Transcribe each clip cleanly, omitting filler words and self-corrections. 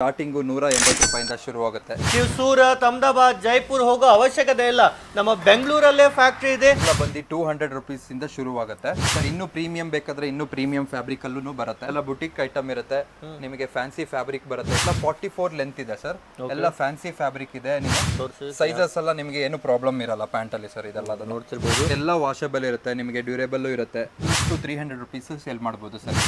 Starting 180 ರೂಪಾಯಿಂದ ಶುರು ಆಗುತ್ತೆ. ನೀವು ಸೂರತ್, ಅಹಮದಾಬಾದ್, ಜೈಪುರ್ ಹೋಗೋ ಅವಶ್ಯಕತೆ ಇಲ್ಲ. ನಮ್ಮ ಬೆಂಗಳೂರಲ್ಲೇ ಫ್ಯಾಕ್ಟರಿ ಇದೆ. ಬಂದು 200 ರೂಪೀಸ್ ಇಂದ ಶುರು ಆಗುತ್ತೆ ಸರ್. ಇನ್ನು ಪ್ರೀಮಿಯಂ ಬೇಕಾದ್ರೆ ಇನ್ನು ಪ್ರೀಮಿಯಂ ಫ್ಯಾಬ್ರಿಕ್ ಅಲ್ಲೂ ಬರುತ್ತೆ. ಎಲ್ಲ ಬುಟಿಕ್ ಐಟಮ್ ಇರುತ್ತೆ. ನಿಮಗೆ ಫ್ಯಾನ್ಸಿ ಫ್ಯಾಬ್ರಿಕ್ ಬರುತ್ತೆ. ಎಲ್ಲ 44 ಲೆಂತ್ ಇದೆ ಸರ್. ಎಲ್ಲ ಫ್ಯಾನ್ಸಿ ಫ್ಯಾಬ್ರಿಕ್ ಇದೆ. ಸೈಜಸ್ ಎಲ್ಲ ನಿಮಗೆ ಏನು ಪ್ರಾಬ್ಲಮ್ ಇರಲ್ಲ ಪ್ಯಾಂಟ್ ಅಲ್ಲಿ ಸರ್. ಇದೆಲ್ಲ ನೋಡ್ತಿರ್ಬೋದು. ಎಲ್ಲ ವಾಷಬಲ್ ಇರುತ್ತೆ. ನಿಮಗೆ ಡ್ಯೂರೇಬಲ್ ಇರುತ್ತೆ. 300 ರೂಪೀಸ್ ಸೇಲ್ ಮಾಡ್ಬೋದು sir.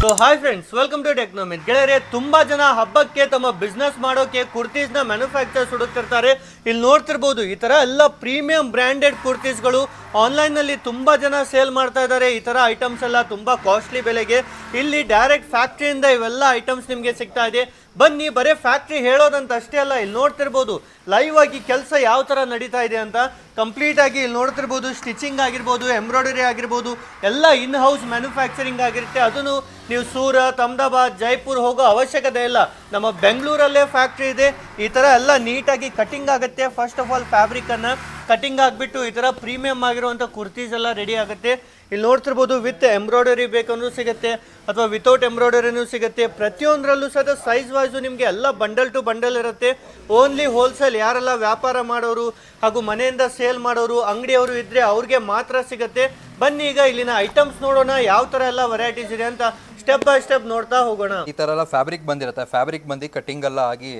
So hi friends, welcome to Technomith. ಗೆಳೆಯರೆ, ತುಂಬಾ ಜನ ಹಬ್ಬಕ್ಕೆ ತಮ್ಮ ಬಿಸ್ನೆಸ್ ಮಾಡೋಕೆ ಕುರ್ತೀಸ್ ನ ಮ್ಯಾನುಫ್ಯಾಕ್ಚರ್ಸ್ ಹುಡುಕ್ತಿರ್ತಾರೆ. ಇಲ್ಲಿ ನೋಡ್ತಿರ್ಬೋದು, ಈ ತರ ಎಲ್ಲ ಪ್ರೀಮಿಯಂ ಬ್ರ್ಯಾಂಡೆಡ್ ಕುರ್ತೀಸ್ಗಳು ಆನ್ಲೈನ್ ನಲ್ಲಿ ತುಂಬಾ ಜನ ಸೇಲ್ ಮಾಡ್ತಾ ಇದ್ದಾರೆ. ಈ ತರ ಐಟಮ್ಸ್ ಎಲ್ಲ ತುಂಬಾ ಕಾಸ್ಟ್ಲಿ ಬೆಲೆಗೆ ಇಲ್ಲಿ ಡೈರೆಕ್ಟ್ ಫ್ಯಾಕ್ಟ್ರಿಯಿಂದ ಇವೆಲ್ಲ ಐಟಮ್ಸ್ ನಿಮಗೆ ಸಿಗ್ತಾ ಇದೆ. ಬನ್ನಿ, ಬರೀ ಫ್ಯಾಕ್ಟ್ರಿ ಹೇಳೋದಂತ ಅಷ್ಟೇ ಅಲ್ಲ, ಇಲ್ಲಿ ನೋಡ್ತಿರ್ಬೋದು ಲೈವ್ ಆಗಿ ಕೆಲಸ ಯಾವ ತರ ನಡೀತಾ ಇದೆ ಅಂತ. ಕಂಪ್ಲೀಟ್ ಆಗಿ ಇಲ್ಲಿ ನೋಡ್ತಿರ್ಬೋದು, ಸ್ಟಿಚಿಂಗ್ ಆಗಿರ್ಬೋದು, ಎಂಬ್ರಾಯ್ಡರಿ ಆಗಿರ್ಬೋದು, ಎಲ್ಲ ಇನ್ ಹೌಸ್ ಮ್ಯಾನುಫ್ಯಾಕ್ಚರಿಂಗ್ ಆಗಿರುತ್ತೆ. ಅದನ್ನು ನೀವು ಸೂರತ್, ಅಹಮದಾಬಾದ್, ಜೈಪುರ್ ಹೋಗೋ ಅವಶ್ಯಕತೆ ಇಲ್ಲ. ನಮ್ಮ ಬೆಂಗಳೂರಲ್ಲೇ ಫ್ಯಾಕ್ಟ್ರಿ ಇದೆ. ಈ ತರ ಎಲ್ಲ ನೀಟಾಗಿ ಕಟಿಂಗ್ ಆಗುತ್ತೆ. ಫಸ್ಟ್ ಆಫ್ ಆಲ್ ಫ್ಯಾಬ್ರಿಕ್ ಅನ್ನ ಕಟಿಂಗ್ ಆಗಿಬಿಟ್ಟು ಈ ತರ ಪ್ರೀಮಿಯಂ ಆಗಿರುವಂತ ಕುರ್ತೀಸ್ ಎಲ್ಲ ರೆಡಿ ಆಗುತ್ತೆ. ಇಲ್ಲಿ ನೋಡ್ತಿರ್ಬೋದು, ವಿತ್ ಎಂಬ್ರಾಯ್ಡರಿ ಬೇಕಂದ್ರೂ ಸಿಗುತ್ತೆ ಅಥವಾ ವಿತೌಟ್ ಎಂಬ್ರಾಯ್ಡರಿನೂ ಸಿಗುತ್ತೆ. ಪ್ರತಿಯೊಂದರಲ್ಲೂ ಸಹ ಸೈಜ್ ವೈಸು ನಿಮಗೆ ಎಲ್ಲ ಬಂಡಲ್ ಟು ಬಂಡಲ್ ಇರುತ್ತೆ. ಓನ್ಲಿ ಹೋಲ್ಸೇಲ್ ಯಾರೆಲ್ಲ ವ್ಯಾಪಾರ ಮಾಡೋರು ಹಾಗೂ ಮನೆಯಿಂದ ಸೇಲ್ ಮಾಡೋರು, ಅಂಗಡಿಯವರು ಇದ್ರೆ ಅವ್ರಿಗೆ ಮಾತ್ರ ಸಿಗುತ್ತೆ. ಬನ್ನಿ ಈಗ ಇಲ್ಲಿನ ಐಟಮ್ಸ್ ನೋಡೋಣ, ಯಾವ ತರ ಎಲ್ಲ ವೆರೈಟೀಸ್ ಇದೆ ಅಂತ ಸ್ಟೆಪ್ ಬೈ ಸ್ಟೆಪ್ ನೋಡ್ತಾ ಹೋಗೋಣ. ಈ ತರ ಎಲ್ಲ ಫ್ಯಾಬ್ರಿಕ್ ಬಂದಿರುತ್ತೆ. ಫ್ಯಾಬ್ರಿಕ್ ಬಂದು ಕಟಿಂಗ್ ಎಲ್ಲ ಆಗಿ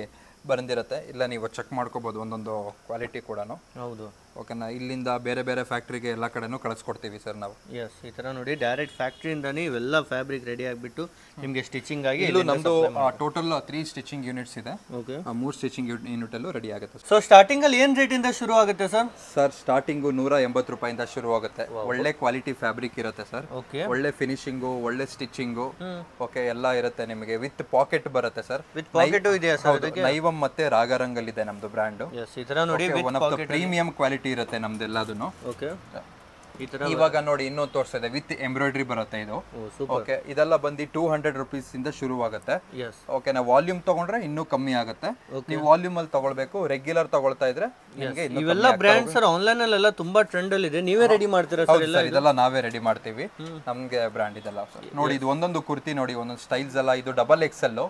ಬಂದಿರುತ್ತೆ. ಇಲ್ಲ ನೀವು ಚೆಕ್ ಮಾಡ್ಕೋಬಹುದು ಒಂದೊಂದು ಕ್ವಾಲಿಟಿ ಕೂಡ. ಹೌದು, ಓಕೆನಾ. ಇಲ್ಲಿಂದ ಬೇರೆ ಬೇರೆ ಫ್ಯಾಕ್ಟ್ರಿಗೆ ಎಲ್ಲ ಕಡೆನೂ ಕಳಿಸ್ಕೊಡ್ತೀವಿ ಸರ್ ನಾವು. ಎಸ್, ಈ ತರ ನೋಡಿ ಡೈರೆಕ್ಟ್ ಫ್ಯಾಕ್ಟ್ರಿಯಿಂದಾನೇ ಇವೆಲ್ಲ ಫ್ಯಾಬ್ರಿಕ್ ರೆಡಿ ಆಗಿಬಿಟ್ಟು ನಿಮಗೆ ಸ್ಟಿಚಿಂಗ್ ಆಗಿ. ಇದು ನಮ್ದು ಟೋಟಲ್ 3 ಸ್ಟಿಚಿಂಗ್ ಯೂನಿಟ್ಸ್ ಇದೆ. ಓಕೆ, 3 ಸ್ಟಿಚಿಂಗ್ ಯೂನಿಟ್ ಅಲ್ಲೂ ರೆಡಿ ಆಗುತ್ತೆ. ಸೊ ಸ್ಟಾರ್ಟಿಂಗ್ ಅಲ್ಲಿ ಏನ್ ರೇಟ್ ಇಂದ ಶುರು ಆಗುತ್ತೆ ಸರ್? ಸರ್ ಸ್ಟಾರ್ಟಿಂಗ್ 180 ರೂಪಾಯಿಂದ ಶುರು ಆಗುತ್ತೆ. ಒಳ್ಳೆ ಕ್ವಾಲಿಟಿ ಫ್ಯಾಬ್ರಿಕ್ ಇರುತ್ತೆ ಸರ್. ಓಕೆ, ಒಳ್ಳೆ ಫಿನಿಶಿಂಗು, ಒಳ್ಳೆ ಸ್ಟಿಚಿಂಗು, ಓಕೆ ಎಲ್ಲ ಇರುತ್ತೆ. ನಿಮಗೆ ವಿತ್ ಪಾಕೆಟ್ ಬರುತ್ತೆ ಸರ್. ವಿತ್ ಪಾಕೆಟ್ ಇದೆಯಾ ಸರ್? ನೈವಮ್ ಮತ್ತೆ ರಾಗರಂಗಲ್ ಇದೆ ನಮ್ದು ಬ್ರ್ಯಾಂಡ್. ಎಸ್, ಈ ತರ ನೋಡಿ one of the premium quality ಇರುತ್ತೆ ನಮ್ದೆಲ್ಲದನ್ನು. ಓಕೆ, ಈ ತರ ಇವಾಗ ನೋಡಿ ಇನ್ನೂ ತೋರಿಸಿದೆ. ವಿತ್ ಎಂಬ್ರಾಯ್ಡರಿ ಬರುತ್ತೆ ಇದು. ಓಕೆ, ಇದೆಲ್ಲ ಬಂದು 200 ರೂಪೀಸ್ ಇಂದ ಶುರು ಆಗುತ್ತೆ. S, okay. ನಾವು ವಾಲ್ಯೂಮ್ ತಗೊಂಡ್ರೆ ಇನ್ನೂ ಕಮ್ಮಿ ಆಗುತ್ತೆ. ನೀವು ವಾಲ್ಯೂಮ್ ಅಲ್ಲಿ ತಗೊಳ್ಬೇಕು. ರೆಗ್ಯುಲರ್ ತಗೊಳ್ತಾ ಇದ್ರೆ ನಿಮಗೆ ಇವೆಲ್ಲ ಬ್ರ್ಯಾಂಡ್ ಸರ್ ಆನ್ಲೈನ್ ಅಲ್ಲೆಲ್ಲ ತುಂಬಾ ಟ್ರೆಂಡ್ ಅಲ್ಲಿ ಇದೆ. ನೀವೇ ರೆಡಿ ಮಾಡ್ತೀರಾ ಸರ್? ಇದೆಲ್ಲ ನಾವೇ ರೆಡಿ ಮಾಡ್ತೀವಿ. ನಮ್ಗೆ ಬ್ರ್ಯಾಂಡ್ ಇದೆಲ್ಲ ನೋಡಿ. ಇದು ಒಂದೊಂದು ಕುರ್ತಿ ನೋಡಿ, ಒಂದೊಂದು ಸ್ಟೈಲ್ಸ್ ಎಲ್ಲ. ಇದು double XL.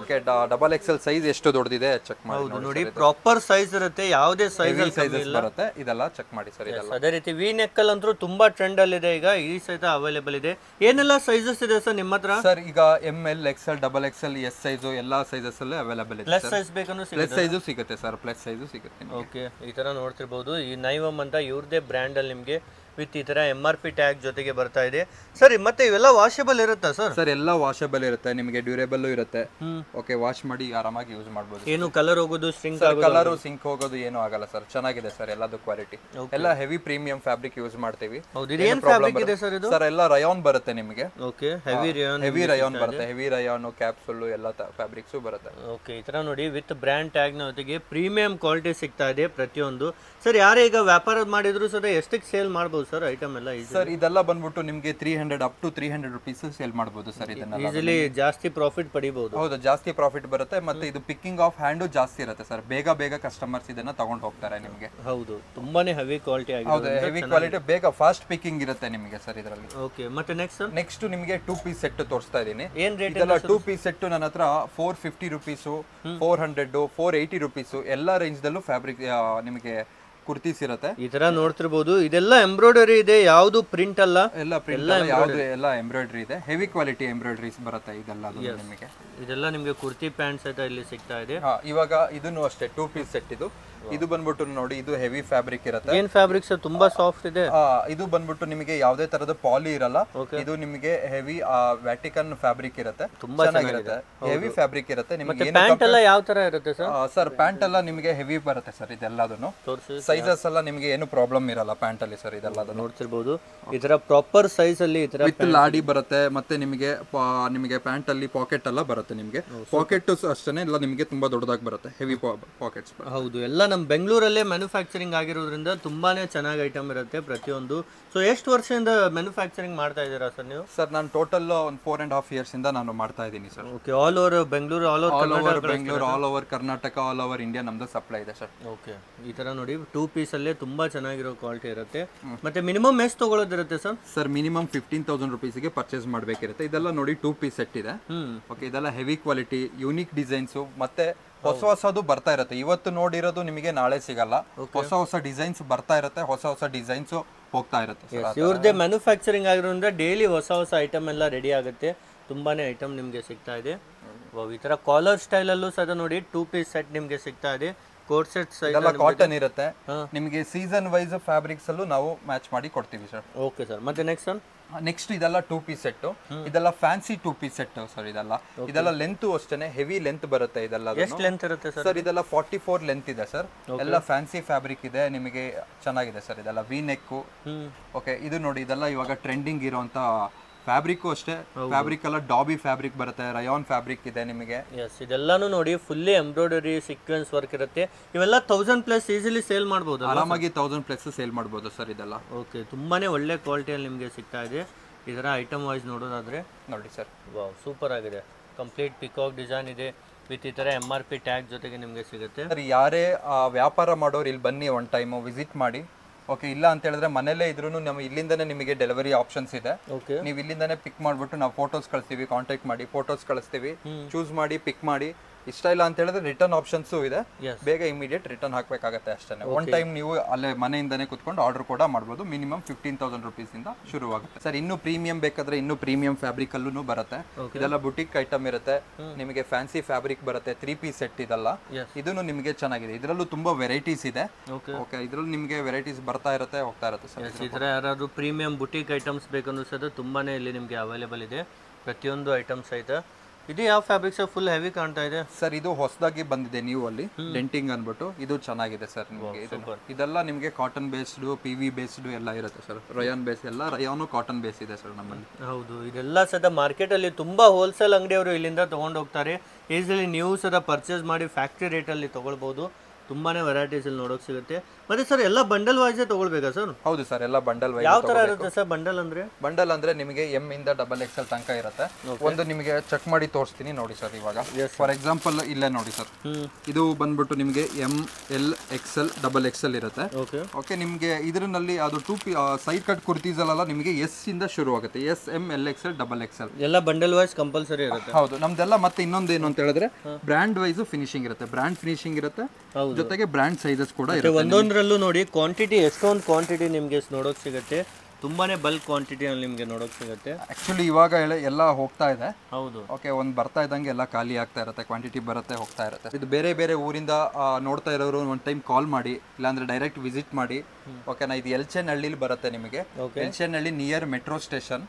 Okay, double XL size ಎಷ್ಟು ದೊಡ್ಡದಿದೆ ಚೆಕ್ ಮಾಡಿ ನೋಡಿ. ಪ್ರಾಪರ್ ಸೈಜ್ ಇರುತ್ತೆ, ಯಾವುದೇ ಸೈಜಸ್ ಬರುತ್ತೆ. ಇದೆಲ್ಲ ಚೆಕ್ ಮಾಡಿ ಸರ್. ಇದೆಲ್ಲ ಅದೇ ರೀತಿ ವಿ ನೆಕ್ ಅಲ್ಲಿ ಅಂತೂ ತುಂಬಾ ಟ್ರೆಂಡ್ ಅಲ್ಲಿ ಇದೆ. ಈಗ ಈ ಸಹಿತ ಅವೈಲೇಬಲ್ ಇದೆ. ಏನೆಲ್ಲ ಸೈಜಸ್ ಇದೆ ಸರ್ ನಿಮ್ಮ ಹತ್ರ? ಸರ್ ಈಗ ML, XL, double XL, S size ಎಲ್ಲಾ ಸೈಜಸ್ ಅಲ್ಲಿ ಅವೈಲೇಬಲ್ ಇದೆ. ಪ್ಲಸ್ ಸೈಜ್ ಬೇಕಂದ್ರೆ ಪ್ಲಸ್ ಸೈಜು ಸಿಗುತ್ತೆ ಸರ್. ಪ್ಲಸ್ ಸೈಜು ಸಿಗುತ್ತೆ. ಓಕೆ, ಈ ತರ ನೋಡ್ತಿರ್ಬೋದು. ಈ ನೈವಮ್ ಅಂತ ಇವ್ರದೇ ಬ್ರ್ಯಾಂಡ್ ಅಲ್ಲಿ ನಿಮಗೆ ವಿತ್ ಈ ತರ MRP ಟ್ಯಾಗ್ ಜೊತೆಗೆ ಬರ್ತಾ ಇದೆ ಸರ್. ಮತ್ತೆ ಇವೆಲ್ಲ ವಾಷಬಲ್ ಇರುತ್ತಾ ಸರ್? ಸರ್ ಎಲ್ಲ ವಾಷಬಲ್ ಇರುತ್ತೆ. ನಿಮಗೆ ಡ್ಯೂರೇಬಲ್ ಇರುತ್ತೆ. ಓಕೆ, ವಾಶ್ ಮಾಡಿ ಆರಾಮಾಗಿ ಯೂಸ್ ಮಾಡಬಹುದು. ಏನು ಕಲರ್ ಹೋಗೋದು, ಸ್ಟ್ರಿಂಗ್ ಕಲರ್ ಸಿಂಕ್ ಹೋಗೋದು ಏನು ಆಗಲ್ಲ ಸರ್. ಚೆನ್ನಾಗಿದೆ ಸರ್. ಎಲ್ಲದು ಕ್ವಾಲಿಟಿ ಎಲ್ಲ ಹೆವಿ ಪ್ರೀಮಿಯಂ ಫ್ಯಾಬ್ರಿಕ್ ಯೂಸ್ ಮಾಡ್ತೀವಿ. ಏನು ಫ್ಯಾಬ್ರಿಕ್ ಇದೆ ಸರ್ ಇದು? ಸರ್ ಎಲ್ಲ ರಯಾನ್ ಬರುತ್ತೆ ನಿಮಗೆ. ಓಕೆ, ಹೆವಿ ರಯಾನ್ ಬರುತ್ತೆ. ಹೆವಿ ರಯಾನ್, ಕ್ಯಾಪ್ಸೂಲ್ ಎಲ್ಲ ಫ್ಯಾಬ್ರಿಕ್ಸ್ ಬರುತ್ತೆ. ಓಕೆ, ಈ ತರ ನೋಡಿ ವಿತ್ ಬ್ರ್ಯಾಂಡ್ ಟ್ಯಾಗ್ ನ ಜೊತೆಗೆ ಪ್ರೀಮಿಯಂ ಕ್ವಾಲಿಟಿ ಸಿಗ್ತಾ ಇದೆ ಪ್ರತಿಯೊಂದು. ಸರ್ ಯಾರೇ ಈಗ ವ್ಯಾಪಾರ ಮಾಡಿದ್ರು ಸರ್ ಎಷ್ಟಕ್ಕೆ ಸೇಲ್ ಮಾಡಬಹುದು ಸರ್ ಐಟಮ್ ಎಲ್ಲ? ಸರ್ ಇದೆಲ್ಲ ಬಂದ್ಬಿಟ್ಟು ನಿಮಗೆ 300 ಅಪ್ ಟು 300 ರೂಪೀಸ್ ಸೇಲ್ ಮಾಡಬಹುದು ಸರ್. ಇದನ್ನ ಈಸಿಲಿ ಜಾಸ್ತಿ ಪ್ರಾಫಿಟ್ ಪಡಿಬಹುದು. ಹೌದು, ಜಾಸ್ತಿ ಪ್ರಾಫಿಟ್ ಬರುತ್ತೆ. ಮತ್ತೆ ಇದು ಪಿಕ್ಕಿಂಗ್ ಆಫ್ ಹ್ಯಾಂಡ್ ಜಾಸ್ತಿ ಇರುತ್ತೆ ಸರ್. ಬೇಗ ಕಸ್ಟಮರ್ಸ್ ಇದನ್ನ ತಗೊಂಡು ಹೋಗ್ತಾರೆ ನಿಮಗೆ. ಹೌದು, ತುಂಬಾನೇ ಹೆವಿ ಕ್ವಾಲಿಟಿ ಆಗಿದೆ. ಹೌದು, ಹೆವಿ ಕ್ವಾಲಿಟಿ, ಬೇಗ ಫಾಸ್ಟ್ ಪಿಕ್ಕಿಂಗ್ ಇರುತ್ತೆ ನಿಮಗೆ ಸರ್ ಇದರಲ್ಲಿ. ಓಕೆ, ಮತ್ತೆ ನೆಕ್ಸ್ಟ್ ನಿಮಗೆ 2 ಪೀಸ್ ಸೆಟ್ ತೋರಿಸ್ತಾ ಇದೀನಿ. ಏನ್ ರೇಟ್ ಇದೆಲ್ಲ 2 ಪೀಸ್ ಸೆಟ್ ನನ್ನ ಹತ್ರ 450 ರೂಪೀಸ್, 400, 480 ರೂಪೀಸ್ ಎಲ್ಲ ರೇಂಜ್ ದಲ್ಲೂ ಫ್ಯಾಬ್ರಿಕ್ ನಿಮಗೆ ಕುರ್ತೀಸ್ ಇರುತ್ತೆ. ಈ ತರ ನೋಡ್ತಿರ್ಬೋದು. ಇದೆಲ್ಲ ಎಂಬ್ರಾಯ್ಡರಿ ಇದೆ, ಯಾವುದು ಪ್ರಿಂಟ್ ಅಲ್ಲ. ಎಲ್ಲ ಪ್ರಿಂಟ್ ಯಾವುದು ಎಲ್ಲ ಎಂಬ್ರಾಯ್ಡರಿ ಇದೆ. ಹೆವಿ ಕ್ವಾಲಿಟಿ ಎಂಬ್ರಾಯ್ಡರೀಸ್ ಬರುತ್ತೆ ಇದೆಲ್ಲ ನಿಮಗೆ. ಇದೆಲ್ಲ ನಿಮಗೆ ಕುರ್ತಿ ಪ್ಯಾಂಟ್ಸ್ ಆಯ್ತಾ ಇಲ್ಲಿ ಸಿಗ್ತಾ ಇದೆ. ಇವಾಗ ಇದನ್ನು ಅಷ್ಟೇ 2 ಪೀಸ್ ಸೆಟ್ ಇದು ಬಂದ್ಬಿಟ್ಟು ನೋಡಿ. ಇದು ಹೆವಿ ಫ್ಯಾಬ್ರಿಕ್ ಇರುತ್ತೆ. ಏನ್ ಫ್ಯಾಬ್ರಿಕ್ ಸರ್? ತುಂಬಾ ಸಾಫ್ಟ್ ಇದೆ. ಇದು ಬಂದ್ಬಿಟ್ಟು ನಿಮಗೆ ಯಾವುದೇ ತರದ ಪಾಲಿ ಇರಲ್ಲ. ಇದು ನಿಮಗೆ ಹೆವಿ ವ್ಯಾಟಿಕನ್ ಫ್ಯಾಬ್ರಿಕ್ ಇರುತ್ತೆ. ತುಂಬಾ ಚೆನ್ನಾಗಿರುತ್ತೆ. ಹೆವಿ ಫ್ಯಾಬ್ರಿಕ್ ಇರುತ್ತೆ ನಿಮಗೆ. ಪ್ಯಾಂಟ್ ಎಲ್ಲ ಯಾವ ತರ ಇರುತ್ತೆ ಸರ್? ಸರ್ ಪ್ಯಾಂಟ್ ಎಲ್ಲ ನಿಮಗೆ ಹೆವಿ ಬರುತ್ತೆ ಸರ್ ಇದೆಲ್ಲದನ್ನು. ಸೈಜಸ್ ಎಲ್ಲ ನಿಮಗೆ ಏನು ಪ್ರಾಬ್ಲಮ್ ಇರಲ್ಲ ಪ್ಯಾಂಟ್ ಅಲ್ಲಿ ಸರ್. ಇದೆಲ್ಲ ನೋಡ್ತಿರ್ಬೋದು ಈ ತರ ಪ್ರಾಪರ್ ಸೈಜ್ ಅಲ್ಲಿ ಈ ತರ ವಿತ್ ಲಾಡಿ ಬರುತ್ತೆ. ಮತ್ತೆ ನಿಮಗೆ ಪ್ಯಾಂಟ್ ಅಲ್ಲಿ ಪಾಕೆಟ್ ಎಲ್ಲ ಬರುತ್ತೆ. ನಿಮಗೆ ಪಾಕೆಟ್ ಅಷ್ಟೇ ಎಲ್ಲ ನಿಮಗೆ ತುಂಬಾ ದೊಡ್ಡದಾಗಿ ಬರುತ್ತೆ, ಹೆವಿ ಪಾಕೆಟ್ಸ್. ಹೌದು, ಎಲ್ಲ ನಮ್ಮ ಬೆಂಗಳೂರಲ್ಲೇ ಮ್ಯಾನುಫ್ಯಾಕ್ಚರಿಂಗ್ ಆಗಿರೋದ್ರಿಂದ ತುಂಬಾನೇ ಚೆನ್ನಾಗಿ ಐಟಮ್ ಇರುತ್ತೆ ಪ್ರತಿಯೊಂದು. ಸೊ ಎಷ್ಟು ವರ್ಷದಿಂದ ಮ್ಯಾನುಫ್ಯಾಕ್ಚರಿಂಗ್ ಮಾಡ್ತಾ ಇದ್ದೀರಾ ಸರ್ ನೀವು? ಸರ್ ನಾನು ಟೋಟಲ್ ಒಂದು 4.5 years ಇಂದ ನಾನು ಮಾಡ್ತಾ ಇದ್ದೀನಿ sir. Okay, all over Bengaluru, all over Bengaluru, all over Karnataka, all over India ನಮ್ದು ಸಪ್ಲೈ ಇದೆ ಸರ್. ಓಕೆ, ಈ ತರ ನೋಡಿ 2 ಪೀಸ್ ಅಲ್ಲೇ ತುಂಬಾ ಚೆನ್ನಾಗಿರೋ ಕ್ವಾಲಿಟಿ ಇರುತ್ತೆ. ಮತ್ತೆ ಮಿನಿಮಮ್ ಎಷ್ಟು ತಗೊಳ್ಳೋದಿರುತ್ತೆ ಸರ್? ಸರ್ ಮಿನಿಮಮ್ 15,000 rupeesಗೆ ಪರ್ಚೇಸ್ ಮಾಡಬೇಕಿರುತ್ತೆ. ಇದೆಲ್ಲ ನೋಡಿ 2 piece ಸೆಟ್ ಇದೆ. ಓಕೆ, ಇದೆಲ್ಲ ಹೆವಿ ಕ್ವಾಲಿಟಿ, ಯೂನಿಕ್ ಡಿಸೈನ್ಸು, ಮತ್ತೆ ಹೊಸದು ಬರ್ತಾ ಇರುತ್ತೆ. ಇವತ್ತು ನೋಡಿರೋದು ನಿಮಗೆ ನಾಳೆ ಸಿಗಲ್ಲ. ಹೊಸ ಡಿಸೈನ್ಸ್ ಬರ್ತಾ ಇರುತ್ತೆ, ಹೊಸ ಡಿಸೈನ್ಸ್ ಹೋಗ್ತಾ ಇರುತ್ತೆ. ಇವ್ರದ್ದೇ ಮ್ಯಾನುಫ್ಯಾಕ್ಚರಿಂಗ್ ಆಗಿರೋದ್ರಿಂದ ಡೈಲಿ ಹೊಸ ಐಟಮ್ ಎಲ್ಲ ರೆಡಿ ಆಗುತ್ತೆ. ತುಂಬಾನೇ ಐಟಮ್ ನಿಮಗೆ ಸಿಗ್ತಾ ಇದೆ. ಈ ತರ ಕಾಲರ್ ಸ್ಟೈಲ್ ಅಲ್ಲೂ ಸಹ ನೋಡಿ 2 piece ಸೆಟ್ ನಿಮಗೆ ಸಿಗ್ತಾ ಇದೆ. ಕೋಟ್ ಸೆಟ್ ಇದೆಲ್ಲ ಕಾಟನ್ ಇರುತ್ತೆ. ನಿಮಗೆ ಸೀಸನ್ ವೈಸ್ ಫ್ಯಾಬ್ರಿಕ್ಸ್ ಅಲ್ಲೂ ನಾವು ಮ್ಯಾಚ್ ಮಾಡಿ ಕೊಡ್ತೀವಿ ಸರ್. ಓಕೆ ಸರ್, ಮತ್ತೆ ನೆಕ್ಸ್ಟ್ ಇದೆಲ್ಲ 2 piece ಸೆಟ್. ಇದೆಲ್ಲ ಫ್ಯಾನ್ಸಿ 2 piece ಸೆಟ್ ಸರ್. ಇದೆಲ್ಲ ಲೆಂತ್ ಅಷ್ಟೇನೆ ಹೆವಿ ಲೆಂತ್ ಬರುತ್ತೆ. ಇದೆಲ್ಲ ಎಷ್ಟು ಲೆಂತ್ ಇರುತ್ತೆ ಸರ್? ಇದೆಲ್ಲ 44 ಲೆಂತ್ ಇದೆ ಸರ್. ಎಲ್ಲ ಫ್ಯಾನ್ಸಿ ಫ್ಯಾಬ್ರಿಕ್ ಇದೆ, ನಿಮಗೆ ಚೆನ್ನಾಗಿದೆ ಸರ್. ಇದೆಲ್ಲ ವಿ ನೆಕ್. ಓಕೆ, ಇದು ನೋಡಿ, ಇದೆಲ್ಲ ಇವಾಗ ಟ್ರೆಂಡಿಂಗ್ ಇರುವಂತ ಫ್ಯಾಬ್ರಿಕ್ ಅಷ್ಟೇ. ಫ್ಯಾಬ್ರಿಕ್ ಎಲ್ಲ ಡಾಬಿ ಫ್ಯಾಬ್ರಿಕ್ ಬರುತ್ತೆ, ರಯಾನ್ ಫ್ಯಾಬ್ರಿಕ್ ಇದೆ ನಿಮಗೆ. ಇದೆಲ್ಲಾನು ನೋಡಿ ಫುಲ್ಲಿ ಎಂಬ್ರಾಯ್ಡರಿ ಸೀಕ್ವೆನ್ಸ್ ವರ್ಕ್ ಇರುತ್ತೆ. ಇವೆಲ್ಲ 1000+ ಈಸಿಲಿ ಸೇಲ್ ಮಾಡಬಹುದು, ಆರಾಮಾಗಿ 1000+ ಸೇಲ್ ಮಾಡಬಹುದು ಸರ್ ಇದೆಲ್ಲ. ಓಕೆ, ತುಂಬಾನೇ ಒಳ್ಳೆ ಕ್ವಾಲಿಟಿಯಲ್ಲಿ ನಿಮಗೆ ಸಿಗ್ತಾ ಇದೆ. ಇದರ ಐಟಮ್ ವೈಸ್ ನೋಡೋದಾದ್ರೆ ನೋಡಿ ಸರ್, ವಾವ್, ಸೂಪರ್ ಆಗಿದೆ. ಕಂಪ್ಲೀಟ್ ಪಿಕಾಕ್ ಡಿಸೈನ್ ಇದೆ ವಿತ್ ಈ ತರ MRP ಟ್ಯಾಗ್ ಜೊತೆಗೆ ನಿಮಗೆ ಸಿಗುತ್ತೆ. ಸರ್ ಯಾರೇ ವ್ಯಾಪಾರ ಮಾಡೋರು ಇಲ್ಲಿ ಬನ್ನಿ, ಒನ್ ಟೈಮ್ ವಿಸಿಟ್ ಮಾಡಿ. ಓಕೆ, ಇಲ್ಲ ಅಂತ ಹೇಳಿದ್ರೆ ಮನೇಲೇ ಇದ್ರೂ ನಮ್ಮ ಇಲ್ಲಿಂದನೇ ನಿಮಗೆ ಡೆಲಿವರಿ ಆಪ್ಷನ್ಸ್ ಇದೆ. ನೀವು ಇಲ್ಲಿಂದಾನೇ ಪಿಕ್ ಮಾಡ್ಬಿಟ್ಟು ನಾವು ಫೋಟೋಸ್ ಕಳಿಸ್ತೀವಿ, ಕಾಂಟ್ಯಾಕ್ಟ್ ಮಾಡಿ ಫೋಟೋಸ್ ಕಳಿಸ್ತೀವಿ, ಚೂಸ್ ಮಾಡಿ ಪಿಕ್ ಮಾಡಿ. ಇಷ್ಟ ಇಲ್ಲ ಅಂತ ಹೇಳಿದ್ರೆ ರಿಟರ್ನ್ ಆಪ್ಷನ್ಸು ಇದೆ. ಬೇಗ ಇಮಿಡಿಯೇಟ್ ರಿಟರ್ನ್ ಹಾಕಬೇಕಾಗತ್ತೆ ಅಷ್ಟೇ. ಒನ್ ಟೈಮ್ ನೀವು ಅಲ್ಲೇ ಮನೆಯಿಂದನೇ ಕುತ್ಕೊಂಡು ಆರ್ಡರ್ ಕೂಡ ಮಾಡ್ಬೋದು. ಮಿನಿಮಮ್ 15,000 rupees ಇಂದ ಶುರುವಾಗುತ್ತೆ ಸರ್. ಇನ್ನು ಪ್ರೀಮಿಯಂ ಬೇಕಾದ್ರೆ ಇನ್ನು ಪ್ರೀಮಿಯಂ ಫ್ಯಾಬ್ರಿಕ್ ಅಲ್ಲೂ ಬರುತ್ತೆ. ಇದೆಲ್ಲ ಬುಟಿಕ್ ಐಟಮ್ ಇರುತ್ತೆ. ನಿಮಗೆ ಫ್ಯಾನ್ಸಿ ಫ್ಯಾಬ್ರಿಕ್ ಬರುತ್ತೆ. 3 piece ಸೆಟ್ ಇದೆಲ್ಲ. ಇದನ್ನು ನಿಮಗೆ ಚೆನ್ನಾಗಿದೆ. ಇದರಲ್ಲೂ ತುಂಬಾ ವೆರೈಟೀಸ್ ಇದೆ. ಓಕೆ, ಇದರಲ್ಲೂ ನಿಮಗೆ ವೆರೈಟೀಸ್ ಬರ್ತಾ ಇರುತ್ತೆ, ಹೋಗ್ತಾ ಇರುತ್ತೆ ಸರ್. ಈ ತರ ಯಾರಾದ್ರೂ ಪ್ರೀಮಿಯಂ ಬುಟಿಕ್ ಐಟಮ್ಸ್ ಬೇಕಂದ್ರೂ ಸಹ ತುಂಬಾನೇ ಇಲ್ಲಿ ನಿಮಗೆ ಅವೈಲೇಬಲ್ ಇದೆ ಪ್ರತಿಯೊಂದು ಐಟಮ್ಸ್ ಐತೆ. ಇದು ಯಾವ ಫ್ಯಾಬ್ರಿಕ್ ಸರ್? ಫುಲ್ ಹೆವಿ ಕಾಣ್ತಾ ಇದೆ ಸರ್. ಇದು ಹೊಸದಾಗಿ ಬಂದಿದೆ ನೀವು ಅಲ್ಲಿ ಡೆಂಟಿಂಗ್ ಅನ್ಬಿಟ್ಟು. ಇದು ಚೆನ್ನಾಗಿದೆ ಸರ್ ನಿಮಗೆ. ಇದೆಲ್ಲ ನಿಮಗೆ ಕಾಟನ್ ಬೇಸ್ಡ್, PV ಬೇಸ್ಡ್ ಎಲ್ಲ ಇರುತ್ತೆ ಸರ್. ರಯಾನ್ ಬೇಸ್ ಎಲ್ಲ, ರಯಾನು ಕಾಟನ್ ಬೇಸ್ ಇದೆ ಸರ್ ನಮ್ಮಲ್ಲಿ. ಹೌದು, ಇದೆಲ್ಲ ಸದ ಮಾರ್ಕೆಟ್ ಅಲ್ಲಿ ತುಂಬಾ ಹೋಲ್ಸೇಲ್ ಅಂಗಡಿಯವರು ಇಲ್ಲಿಂದ ತಗೊಂಡು ಹೋಗ್ತಾರೆ. ಈಸಿಲಿ ನೀವು ಸದ ಪರ್ಚೇಸ್ ಮಾಡಿ ಫ್ಯಾಕ್ಟ್ರಿ ರೇಟ್ ಅಲ್ಲಿ ತಗೊಳ್ಬಹುದು. ತುಂಬಾನೇ ವೆರೈಟೀಸ್ ಇಲ್ಲಿ ನೋಡೋಕೆ ಸಿಗುತ್ತೆ. ಮತ್ತೆ ಸರ್ ಎಲ್ಲ ಬಂಡಲ್ ವೈಸ್ ತಗೊಳ್ಬೇಕಾ ಸರ್? ಹೌದು ಸರ್, ಎಲ್ಲ ಬಂಡಲ್ ವೈಸ್. ಯಾವ ತರ ಇರುತ್ತೆ ಸರ್ ಬಂಡಲ್ ಅಂದ್ರೆ? ಬಂಡಲ್ ಅಂದ್ರೆ ನಿಮಗೆ M ಇಂದ XXL ತನಕ ಇರುತ್ತೆ. ಒಂದು ನಿಮಗೆ ಚೆಕ್ ಮಾಡಿ ತೋರಿಸ್ತೀನಿ ನೋಡಿ ಸರ್. ಇವಾಗ ಫಾರ್ ಎಕ್ಸಾಂಪಲ್ ಇಲ್ಲೇ ನೋಡಿ ಸರ್, ಇದು ಬಂದ್ಬಿಟ್ಟು ನಿಮಗೆ M, L, XL, XXL ಇರುತ್ತೆ. ಓಕೆ, ನಿಮಗೆ ಇದರಲ್ಲಿ ಅದು 2 ಸೈಡ್ ಕಟ್ ಕುರ್ತೀಸ್ ಅಲ್ಲ ನಿಮಗೆ S ಇಂದ ಶುರು ಆಗುತ್ತೆ. S, M, L, XL, XXL ಎಲ್ಲ ಬಂಡಲ್ ವೈಸ್ ಕಂಪಲ್ಸರಿ ಇರುತ್ತೆ. ಹೌದು, ನಮ್ದೆಲ್ಲ. ಮತ್ತೆ ಇನ್ನೊಂದು ಏನು ಅಂತ ಹೇಳಿದ್ರೆ ಬ್ರ್ಯಾಂಡ್ ವೈಸ್ ಫಿನಿಶಿಂಗ್ ಇರುತ್ತೆ. ಬ್ರ್ಯಾಂಡ್ ಫಿನಿಶಿಂಗ್ ಇರುತ್ತೆ, ಜೊತೆಗೆ ಬ್ರ್ಯಾಂಡ್ ಸೈಜಸ್ ಕೂಡ ಇರುತ್ತೆ. ಒಂದೊಂದರಲ್ಲೂ ನೋಡಿ ಕ್ವಾಂಟಿಟಿ, ಎಷ್ಟೊಂದು ಕ್ವಾಂಟಿಟಿ ನಿಮಗೆ ನೋಡೋಕೆ ಸಿಗುತ್ತೆ. ತುಂಬಾನೇ ಬಲ್ಕ್ ಕ್ವಾಂಟಿಟಿ ಅಲ್ಲಿ ನಿಮಗೆ ನೋಡೋಕೆ ಸಿಗುತ್ತೆ. ಆಕ್ಚುಲಿ ಇವಾಗ ಎಲ್ಲ ಹೋಗ್ತಾ ಇದೆ. ಹೌದು, ಓಕೆ, ಒಂದು ಬರ್ತಾ ಇದ್ದಂಗೆ ಎಲ್ಲ ಖಾಲಿ ಆಗ್ತಾ ಇರುತ್ತೆ. ಕ್ವಾಂಟಿಟಿ ಬರುತ್ತೆ, ಹೋಗ್ತಾ ಇರುತ್ತೆ. ಇದು ಬೇರೆ ಬೇರೆ ಊರಿಂದ ನೋಡ್ತಾ ಇರೋರು ಒಂದು ಟೈಮ್ ಕಾಲ್ ಮಾಡಿ, ಇಲ್ಲಾಂದ್ರೆ ಡೈರೆಕ್ಟ್ ವಿಸಿಟ್ ಮಾಡಿ. ಓಕೆನಾ, ಇದು ಎಲ್ಚೇನಹಳ್ಳಿಲಿ ಬರುತ್ತೆ ನಿಮಗೆ. ಎಲ್ಚೇನಹಳ್ಳಿ ನಿಯರ್ ಮೆಟ್ರೋ ಸ್ಟೇಷನ್.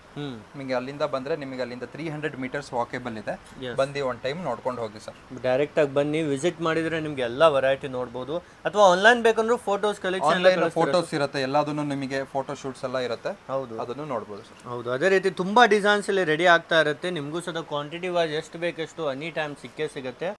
ನಿಮಗೆ ಅಲ್ಲಿಂದ ಬಂದ್ರೆ ನಿಮಗೆ ಅಲ್ಲಿಂದ 300 meters ವಾಕೇಬಲ್ ಇದೆ. ಬಂದು ಒಂದು ಟೈಮ್ ನೋಡ್ಕೊಂಡು ಹೋಗಿ ಸರ್. ಡೈರೆಕ್ಟ್ ಆಗಿ ಬನ್ನಿ, ವಿಸಿಟ್ ಮಾಡಿದ್ರೆ ನಿಮ್ಗೆ ಎಲ್ಲಾ ವೆರೈಟಿ ನೋಡಬಹುದು. ಅಥವಾ ಆನ್ಲೈನ್ ಬೇಕಂದ್ರೂ ಫೋಟೋಸ್ ಕಲೆಕ್ಷನ್, ಆನ್ಲೈನ್ ಫೋಟೋಸ್ ಇರುತ್ತೆ, ಎಲ್ಲದನ್ನು ನಿಮಗೆ ಫೋಟೋ ಶೂಟ್ಸ್ ಎಲ್ಲ ಇರುತ್ತೆ. ಹೌದು, ಅದನ್ನು ನೋಡಬಹುದು ಸರ್. ಹೌದು, ಅದೇ ರೀತಿ ತುಂಬಾ ಡಿಸೈನ್ಸ್ ಇಲ್ಲಿ ರೆಡಿ ಆಗ್ತಾ ಇರುತ್ತೆ. ನಿಮಗೂ ಸಹ ಕ್ವಾಂಟಿಟಿ ವೈಸ್ ಎಷ್ಟು ಬೇಕಷ್ಟು ಎನಿ ಟೈಮ್ ಸಿಕ್ಕೇ ಸಿಗುತ್ತೆ.